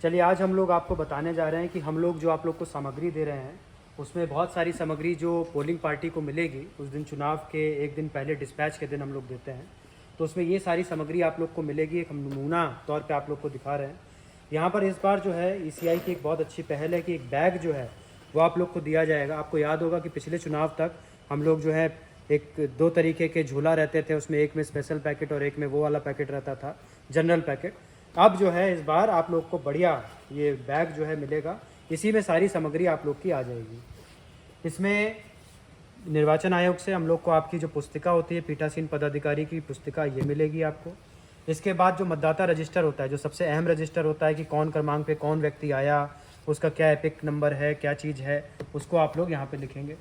चलिए आज हम लोग आपको बताने जा रहे हैं कि हम लोग जो आप लोग को सामग्री दे रहे हैं उसमें बहुत सारी सामग्री जो पोलिंग पार्टी को मिलेगी उस दिन चुनाव के एक दिन पहले डिस्पैच के दिन हम लोग देते हैं। तो उसमें ये सारी सामग्री आप लोग को मिलेगी। एक हम नमूना तौर पे आप लोग को दिखा रहे हैं। यहाँ पर इस बार जो है ईसीआई की एक बहुत अच्छी पहल है कि एक बैग जो है वो आप लोग को दिया जाएगा। आपको याद होगा कि पिछले चुनाव तक हम लोग जो है एक दो तरीके के झूला रहते थे, उसमें एक में स्पेशल पैकेट और एक में वो वाला पैकेट रहता था, जनरल पैकेट। अब जो है इस बार आप लोग को बढ़िया ये बैग जो है मिलेगा। इसी में सारी सामग्री आप लोग की आ जाएगी। इसमें निर्वाचन आयोग से हम लोग को आपकी जो पुस्तिका होती है, पीठासीन पदाधिकारी की पुस्तिका, ये मिलेगी आपको। इसके बाद जो मतदाता रजिस्टर होता है, जो सबसे अहम रजिस्टर होता है कि कौन क्रमांक पे कौन व्यक्ति आया, उसका क्या एपिक नंबर है, क्या चीज़ है, उसको आप लोग यहाँ पे लिखेंगे।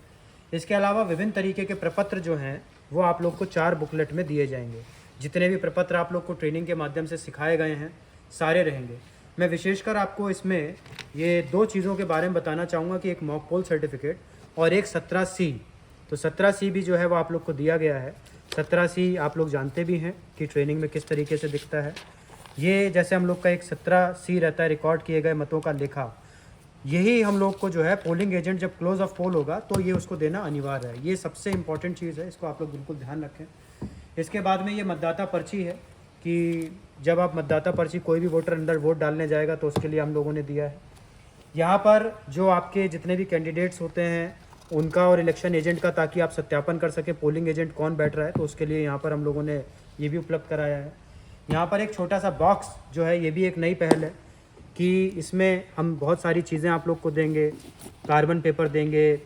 इसके अलावा विभिन्न तरीके के प्रपत्र जो हैं वो आप लोग को 4 बुकलेट में दिए जाएंगे। जितने भी प्रपत्र आप लोग को ट्रेनिंग के माध्यम से सिखाए गए हैं सारे रहेंगे। मैं विशेषकर आपको इसमें ये 2 चीज़ों के बारे में बताना चाहूँगा कि एक मॉक पोल सर्टिफिकेट और एक 17C। तो 17C भी जो है वो आप लोग को दिया गया है। 17C आप लोग जानते भी हैं कि ट्रेनिंग में किस तरीके से दिखता है। ये जैसे हम लोग का एक 17C रहता है, रिकॉर्ड किए गए मतों का लेखा। यही हम लोग को जो है पोलिंग एजेंट जब क्लोज ऑफ पोल होगा तो ये उसको देना अनिवार्य है। ये सबसे इम्पॉर्टेंट चीज़ है, इसको आप लोग बिल्कुल ध्यान रखें। इसके बाद में ये मतदाता पर्ची है कि जब आप मतदाता पर्ची, कोई भी वोटर अंदर वोट डालने जाएगा तो उसके लिए हम लोगों ने दिया है। यहाँ पर जो आपके जितने भी कैंडिडेट्स होते हैं उनका और इलेक्शन एजेंट का, ताकि आप सत्यापन कर सके पोलिंग एजेंट कौन बैठ रहा है, तो उसके लिए यहाँ पर हम लोगों ने ये भी उपलब्ध कराया है। यहाँ पर एक छोटा सा बॉक्स जो है, ये भी एक नई पहल है कि इसमें हम बहुत सारी चीज़ें आप लोग को देंगे। कार्बन पेपर देंगे,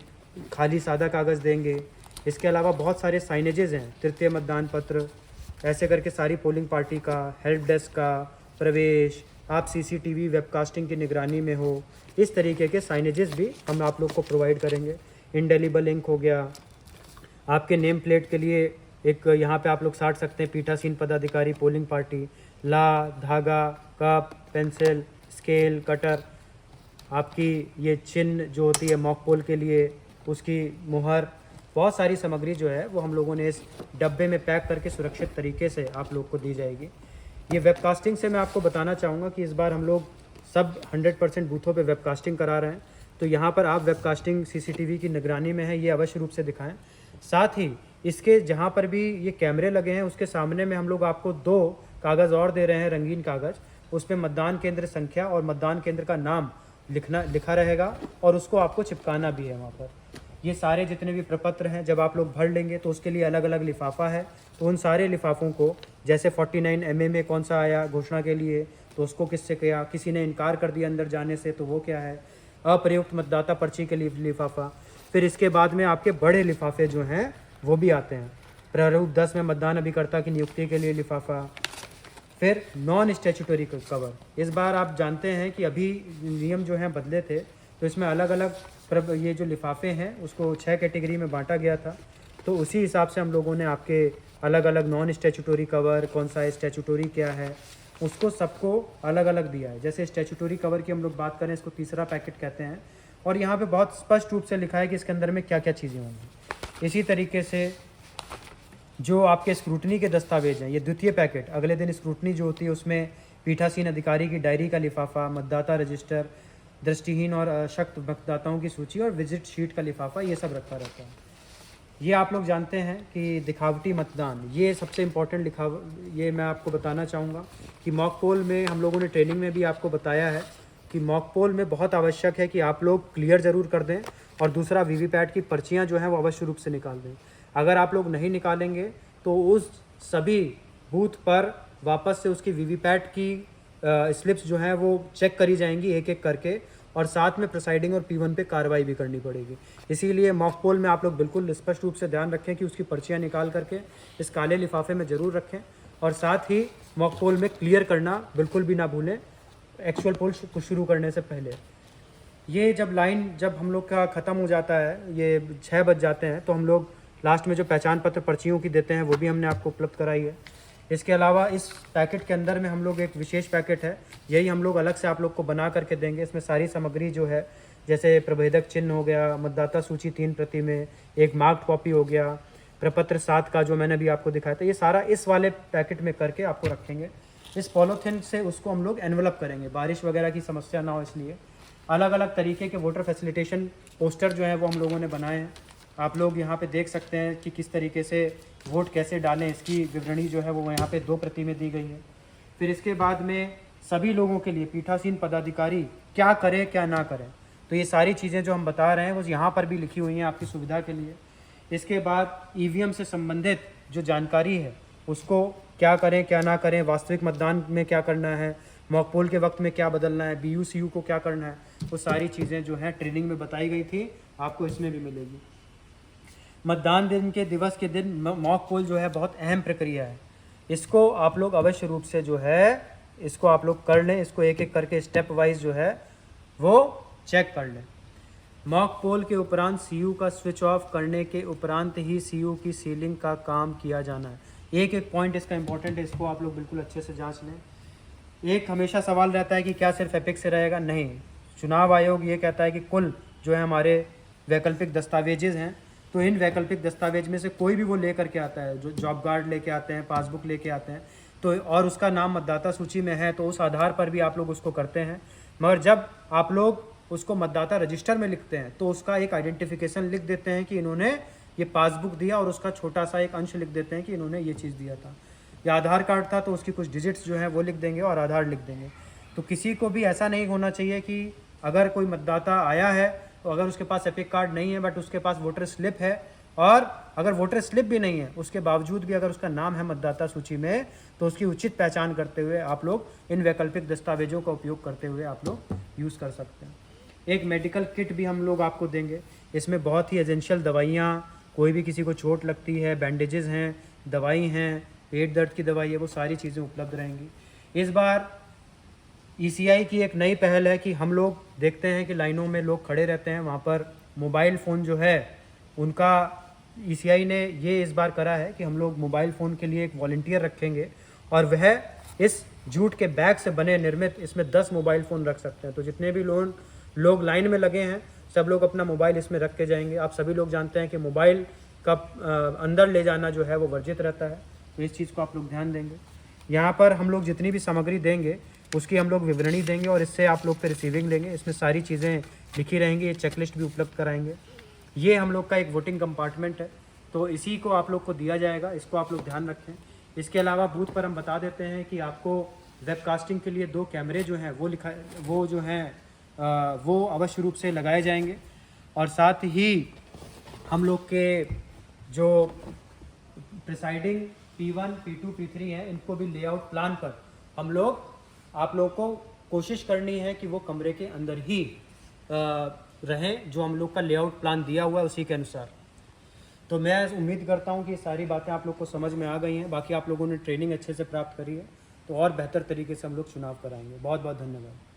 खाली सादा कागज़ देंगे। इसके अलावा बहुत सारे साइनेजेस हैं, तृतीय मतदान पत्र, ऐसे करके सारी पोलिंग पार्टी का, हेल्प डेस्क का, प्रवेश, आप सीसीटीवी वेबकास्टिंग की निगरानी में हो, इस तरीके के साइनेजेस भी हम आप लोग को प्रोवाइड करेंगे। इंडेलिबल इंक हो गया। आपके नेम प्लेट के लिए एक यहाँ पे आप लोग साट सकते हैं, पीठासीन पदाधिकारी पोलिंग पार्टी, ला, धागा, कप, पेंसिल, स्केल, कटर। आपकी ये चिन्ह जो होती है मॉक पोल के लिए, उसकी मुहर, बहुत सारी सामग्री जो है वो हम लोगों ने इस डब्बे में पैक करके सुरक्षित तरीके से आप लोग को दी जाएगी। ये वेबकास्टिंग से मैं आपको बताना चाहूँगा कि इस बार हम लोग सब 100% बूथों पे वेबकास्टिंग करा रहे हैं। तो यहाँ पर आप वेबकास्टिंग सीसीटीवी की निगरानी में है, ये अवश्य रूप से दिखाएं। साथ ही इसके जहाँ पर भी ये कैमरे लगे हैं उसके सामने में हम लोग आपको 2 कागज़ और दे रहे हैं, रंगीन कागज़। उस पर मतदान केंद्र संख्या और मतदान केंद्र का नाम लिखा रहेगा और उसको आपको चिपकाना भी है वहाँ पर। ये सारे जितने भी प्रपत्र हैं जब आप लोग भर लेंगे तो उसके लिए अलग अलग लिफाफा है। तो उन सारे लिफाफों को, जैसे 49 MM में कौन सा आया घोषणा के लिए तो उसको किससे किया, किसी ने इनकार कर दिया अंदर जाने से तो वो क्या है, अप्रयुक्त मतदाता पर्ची के लिए लिफाफा। फिर इसके बाद में आपके बड़े लिफाफे जो हैं वो भी आते हैं। प्रारूप 10 में मतदान अभिकर्ता की नियुक्ति के लिए लिफाफा। फिर नॉन स्टैच्यूटरी कवर। इस बार आप जानते हैं कि अभी नियम जो हैं बदले थे, तो इसमें अलग अलग ये जो लिफाफे हैं उसको 6 कैटेगरी में बांटा गया था। तो उसी हिसाब से हम लोगों ने आपके अलग अलग नॉन स्टैच्यूटरी कवर, कौन सा स्टैच्यूटरी क्या है, उसको सबको अलग अलग दिया है। जैसे स्टैच्यूटरी कवर की हम लोग बात करें, इसको तीसरा पैकेट कहते हैं और यहाँ पे बहुत स्पष्ट रूप से लिखा है कि इसके अंदर में क्या क्या चीज़ें होंगी। इसी तरीके से जो आपके स्क्रूटनी के दस्तावेज हैं, ये द्वितीय पैकेट, अगले दिन स्क्रूटनी जो होती है उसमें पीठासीन अधिकारी की डायरी का लिफाफा, मतदाता रजिस्टर, दृष्टिहीन और अशक्त मतदाताओं की सूची और विजिट शीट का लिफाफा, ये सब रखा रहता है। ये आप लोग जानते हैं कि दिखावटी मतदान, ये सबसे इम्पोर्टेंट ये मैं आपको बताना चाहूँगा कि मॉक पोल में हम लोगों ने ट्रेनिंग में भी आपको बताया है कि मॉक पोल में बहुत आवश्यक है कि आप लोग क्लियर ज़रूर कर दें और दूसरा वीवीपैट की पर्चियाँ जो हैं वो अवश्य रूप से निकाल दें। अगर आप लोग नहीं निकालेंगे तो उस सभी बूथ पर वापस से उसकी वीवीपैट की स्लिप्स जो हैं वो चेक करी जाएंगी एक एक करके और साथ में प्रिसाइडिंग और P1 पे कार्रवाई भी करनी पड़ेगी। इसीलिए मॉक पोल में आप लोग बिल्कुल स्पष्ट रूप से ध्यान रखें कि उसकी पर्चियाँ निकाल करके इस काले लिफाफे में ज़रूर रखें और साथ ही मॉक पोल में क्लियर करना बिल्कुल भी ना भूलें एक्चुअल पोल शुरू करने से पहले। ये जब हम लोग का ख़त्म हो जाता है, ये 6 बज जाते हैं, तो हम लोग लास्ट में जो पहचान पत्र पर्चियों की देते हैं वो भी हमने आपको उपलब्ध कराई है। इसके अलावा इस पैकेट के अंदर में हम लोग एक विशेष पैकेट है, यही हम लोग अलग से आप लोग को बना करके देंगे। इसमें सारी सामग्री जो है, जैसे प्रभेदक चिन्ह हो गया, मतदाता सूची 3 प्रति में, एक मार्क्ड कॉपी हो गया, प्रपत्र 7 का जो मैंने अभी आपको दिखाया था, ये सारा इस वाले पैकेट में करके आपको रखेंगे। इस पॉलीथिन से उसको हम लोग एनवलप करेंगे, बारिश वगैरह की समस्या ना हो इसलिए। अलग अलग तरीके के वोटर फैसिलिटेशन पोस्टर जो हैं वो हम लोगों ने बनाए हैं। आप लोग यहाँ पे देख सकते हैं कि किस तरीके से वोट कैसे डालें, इसकी विवरणी जो है वो यहाँ पे 2 प्रति में दी गई है। फिर इसके बाद में सभी लोगों के लिए पीठासीन पदाधिकारी क्या करें क्या ना करें, तो ये सारी चीज़ें जो हम बता रहे हैं वो यहाँ पर भी लिखी हुई हैं आपकी सुविधा के लिए। इसके बाद ईवीएम से संबंधित जो जानकारी है उसको क्या करें क्या ना करें, वास्तविक मतदान में क्या करना है, मॉक पोल के वक्त में क्या बदलना है, बीयूसीयू को क्या करना है, वो सारी चीज़ें जो हैं ट्रेनिंग में बताई गई थी, आपको इसमें भी मिलेगी। मतदान दिन के दिवस के दिन मॉक पोल जो है बहुत अहम प्रक्रिया है, इसको आप लोग अवश्य रूप से जो है इसको आप लोग कर लें, इसको एक एक करके स्टेप वाइज जो है वो चेक कर लें। मॉक पोल के उपरांत सीयू का स्विच ऑफ करने के उपरांत ही सीयू की सीलिंग का काम किया जाना है। एक एक पॉइंट इसका इंपॉर्टेंट है, इसको आप लोग बिल्कुल अच्छे से जांच लें। एक हमेशा सवाल रहता है कि क्या सिर्फ एपिक से रहेगा, नहीं, चुनाव आयोग ये कहता है कि कुल जो है हमारे वैकल्पिक दस्तावेजेज हैं, तो इन वैकल्पिक दस्तावेज में से कोई भी वो लेकर के आता है, जो जॉब कार्ड लेके आते हैं, पासबुक लेके आते हैं, तो और उसका नाम मतदाता सूची में है तो उस आधार पर भी आप लोग उसको करते हैं। मगर जब आप लोग उसको मतदाता रजिस्टर में लिखते हैं तो उसका एक आइडेंटिफिकेशन लिख देते हैं कि इन्होंने ये पासबुक दिया, और उसका छोटा सा एक अंश लिख देते हैं कि इन्होंने ये चीज़ दिया था। या आधार कार्ड था तो उसकी कुछ डिजिट्स जो हैं वो लिख देंगे और आधार लिख देंगे। तो किसी को भी ऐसा नहीं होना चाहिए कि अगर कोई मतदाता आया है तो अगर उसके पास एपिक कार्ड नहीं है बट उसके पास वोटर स्लिप है, और अगर वोटर स्लिप भी नहीं है उसके बावजूद भी अगर उसका नाम है मतदाता सूची में, तो उसकी उचित पहचान करते हुए आप लोग इन वैकल्पिक दस्तावेजों का उपयोग करते हुए आप लोग यूज़ कर सकते हैं। एक मेडिकल किट भी हम लोग आपको देंगे, इसमें बहुत ही एसेंशियल दवाइयाँ, कोई भी किसी को चोट लगती है, बैंडेजेस हैं, दवाई हैं, पेट दर्द की दवाई है, वो सारी चीज़ें उपलब्ध रहेंगी। इस बार ईसीआई की एक नई पहल है कि हम लोग देखते हैं कि लाइनों में लोग खड़े रहते हैं, वहाँ पर मोबाइल फ़ोन जो है उनका ईसीआई ने ये इस बार करा है कि हम लोग मोबाइल फ़ोन के लिए एक वॉलंटियर रखेंगे, और वह इस जूट के बैग से बने निर्मित इसमें 10 मोबाइल फ़ोन रख सकते हैं। तो जितने भी लोग लाइन में लगे हैं सब लोग अपना मोबाइल इसमें रख के जाएंगे। आप सभी लोग जानते हैं कि मोबाइल का अंदर ले जाना जो है वो वर्जित रहता है, तो इस चीज़ को आप लोग ध्यान देंगे। यहाँ पर हम लोग जितनी भी सामग्री देंगे उसकी हम लोग विवरणी देंगे और इससे आप लोग फिर रिसीविंग लेंगे। इसमें सारी चीज़ें लिखी रहेंगी, ये चेकलिस्ट भी उपलब्ध कराएंगे। ये हम लोग का एक वोटिंग कंपार्टमेंट है, तो इसी को आप लोग को दिया जाएगा, इसको आप लोग ध्यान रखें। इसके अलावा बूथ पर हम बता देते हैं कि आपको वेबकास्टिंग के लिए 2 कैमरे जो हैं वो जो हैं वो अवश्य रूप से लगाए जाएंगे, और साथ ही हम लोग के जो प्रिसाइडिंग P1, P2, P3 हैं, इनको भी लेआउट प्लान पर आप लोग को कोशिश करनी है कि वो कमरे के अंदर ही रहें, जो हम लोग का लेआउट प्लान दिया हुआ है उसी के अनुसार। तो मैं उम्मीद करता हूँ कि सारी बातें आप लोग को समझ में आ गई हैं। बाकी आप लोगों ने ट्रेनिंग अच्छे से प्राप्त करी है, तो और बेहतर तरीके से हम लोग चुनाव कराएंगे। बहुत बहुत धन्यवाद।